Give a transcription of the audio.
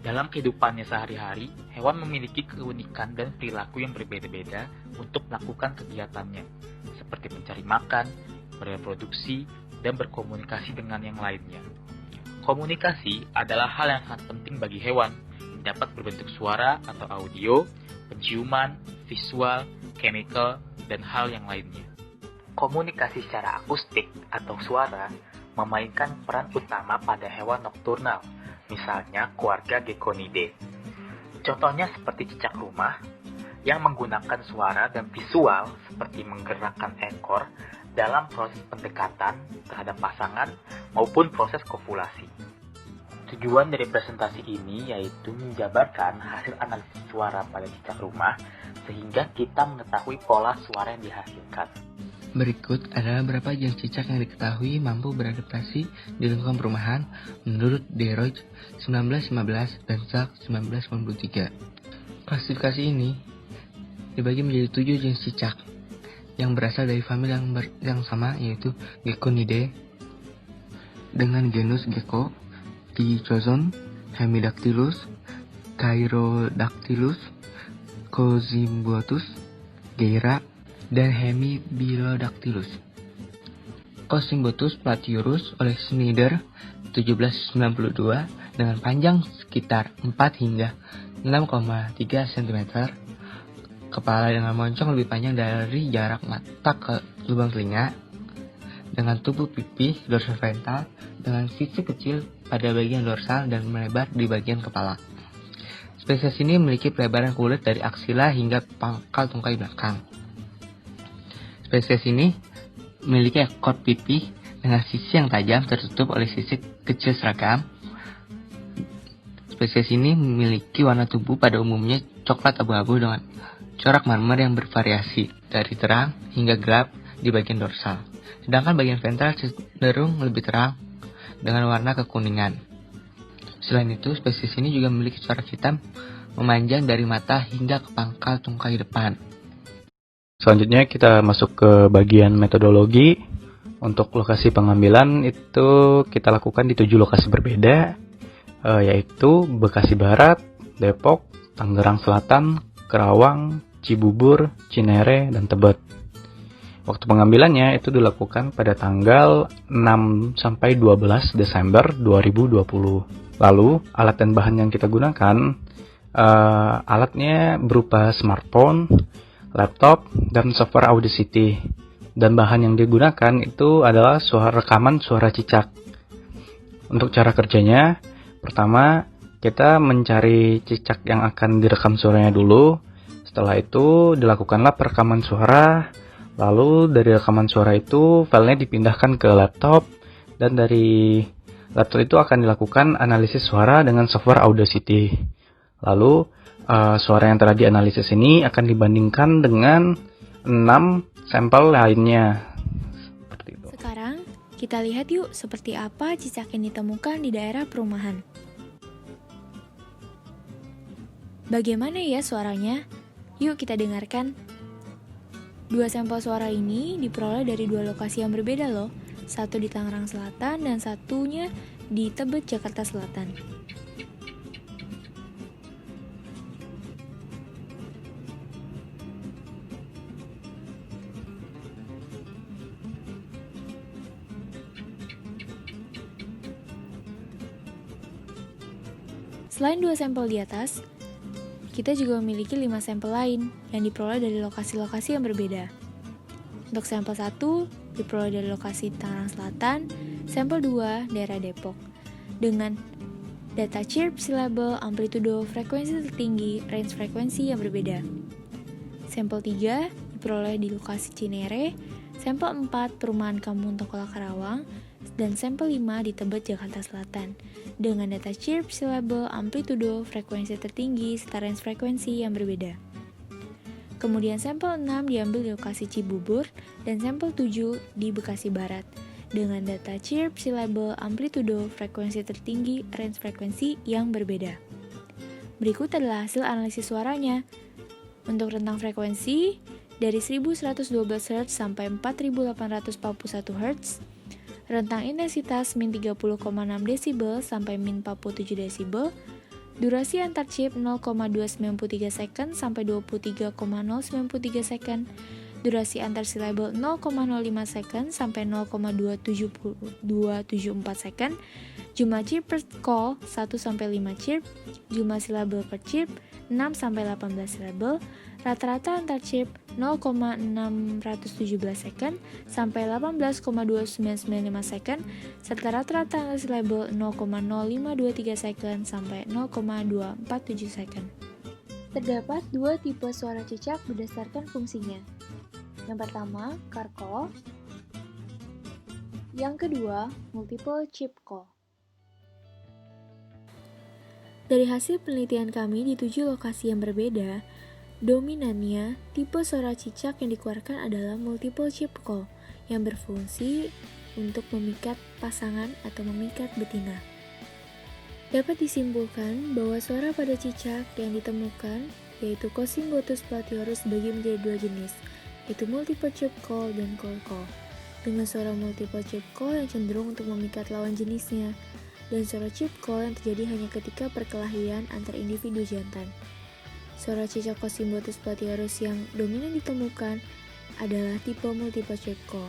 Dalam kehidupannya sehari-hari, hewan memiliki keunikan dan perilaku yang berbeda-beda untuk melakukan kegiatannya, seperti mencari makan, bereproduksi, dan berkomunikasi dengan yang lainnya. Komunikasi adalah hal yang sangat penting bagi hewan, dapat berbentuk suara atau audio, penciuman, visual, chemical, dan hal yang lainnya. Komunikasi secara akustik atau suara memainkan peran utama pada hewan nokturnal, misalnya keluarga Gekkonidae. Contohnya seperti cicak rumah yang menggunakan suara dan visual seperti menggerakkan ekor dalam proses pendekatan terhadap pasangan maupun proses kopulasi. Tujuan dari presentasi ini yaitu menjabarkan hasil analisis suara pada cicak rumah sehingga kita mengetahui pola suara yang dihasilkan. Berikut adalah beberapa jenis cicak yang diketahui mampu beradaptasi di lingkungan perumahan menurut Deroy 1915 dan Zak 1993. Klasifikasi ini dibagi menjadi 7 jenis cicak yang berasal dari famili yang sama, yaitu Gekkonidae dengan genus Gecko, Pityozon, Hemidactylus, Chirodactylus, Cozymbotus, Geira, dan Hemibilodactylus. Cozymbotus platyurus oleh Schneider 1792 dengan panjang sekitar 4 hingga 6,3 cm, kepala dengan moncong lebih panjang dari jarak mata ke lubang telinga, dengan tubuh pipih dorsal ventral dengan sisi kecil pada bagian dorsal dan melebar di bagian kepala. Spesies ini memiliki pelebaran kulit dari aksila hingga pangkal tungkai belakang. Spesies ini memiliki ekor pipih dengan sisi yang tajam tertutup oleh sisi kecil seragam. Spesies ini memiliki warna tubuh pada umumnya coklat abu-abu dengan corak marmer yang bervariasi dari terang hingga gelap di bagian dorsal. Sedangkan bagian ventral cenderung lebih terang dengan warna kekuningan. Selain itu, spesies ini juga memiliki corak hitam memanjang dari mata hingga ke pangkal tungkai depan. Selanjutnya kita masuk ke bagian metodologi. Untuk lokasi pengambilan itu kita lakukan di 7 lokasi berbeda, yaitu Bekasi Barat, Depok, Tangerang Selatan, Kerawang, Cibubur, Cinere, dan Tebet. Waktu pengambilannya itu dilakukan pada tanggal 6 sampai 12 Desember 2020. Lalu, alat dan bahan yang kita gunakan, alatnya berupa smartphone, laptop, dan software Audacity. Dan bahan yang digunakan itu adalah rekaman suara cicak. Untuk cara kerjanya, pertama kita mencari cicak yang akan direkam suaranya dulu. Setelah itu dilakukanlah perekaman suara. Lalu dari rekaman suara itu filenya dipindahkan ke laptop. Dan dari laptop itu akan dilakukan analisis suara dengan software Audacity. Lalu suara yang telah dianalisis ini akan dibandingkan dengan 6 sampel lainnya. Seperti itu. Sekarang kita lihat yuk seperti apa cicak yang ditemukan di daerah perumahan. Bagaimana ya suaranya? Yuk kita dengarkan. 2 sampel suara ini diperoleh dari 2 lokasi yang berbeda loh. Satu di Tangerang Selatan dan satunya di Tebet, Jakarta Selatan. Selain 2 sampel di atas, kita juga memiliki 5 sampel lain yang diperoleh dari lokasi-lokasi yang berbeda. Untuk sampel 1 diperoleh dari lokasi Tangerang Selatan, sampel 2 daerah Depok, dengan data chirp, silabel, amplitudo, frekuensi tertinggi, range frekuensi yang berbeda. Sampel 3 diperoleh di lokasi Cinere, sampel 4 Perumahan Kampung Tokola Karawang, dan sampel 5 di Tebet, Jakarta Selatan, dengan data chirp, silabel, amplitudo, frekuensi tertinggi, serta range frekuensi yang berbeda. Kemudian sampel 6 diambil di lokasi Cibubur, dan sampel 7 di Bekasi Barat, dengan data chirp, silabel, amplitudo, frekuensi tertinggi, range frekuensi yang berbeda. Berikut adalah hasil analisis suaranya. Untuk rentang frekuensi, dari 1112 Hz sampai 4841 Hz, rentang intensitas min 30,6 dB sampai min 47 dB, Durasi antar chip 0,293 second sampai 23,093 second. Durasi antar silabel 0,05 second sampai 0,274 second. Jumlah chip per call 1 sampai 5 chip. Jumlah silabel per chip 6 sampai 18 silabel. Rata-rata antar chip 0,617 second sampai 18,2995 second, serta rata-rata antar silabel 0,0523 second sampai 0,247 second. Terdapat dua tipe suara cicak berdasarkan fungsinya. Yang pertama, car call. Yang kedua, multiple chip call. Dari hasil penelitian kami di 7 lokasi yang berbeda, dominannya, tipe suara cicak yang dikeluarkan adalah multiple chip call yang berfungsi untuk memikat pasangan atau memikat betina. Dapat disimpulkan bahwa suara pada cicak yang ditemukan yaitu Cosymbotus platyhorus dibagi menjadi dua jenis, yaitu multiple chip call dan cold call. Dengan suara multiple chip call yang cenderung untuk memikat lawan jenisnya, dan suara chip call yang terjadi hanya ketika perkelahian antar individu jantan. Suara cicak Cosymbotus platyhorus yang dominan ditemukan adalah tipe multiple chip call.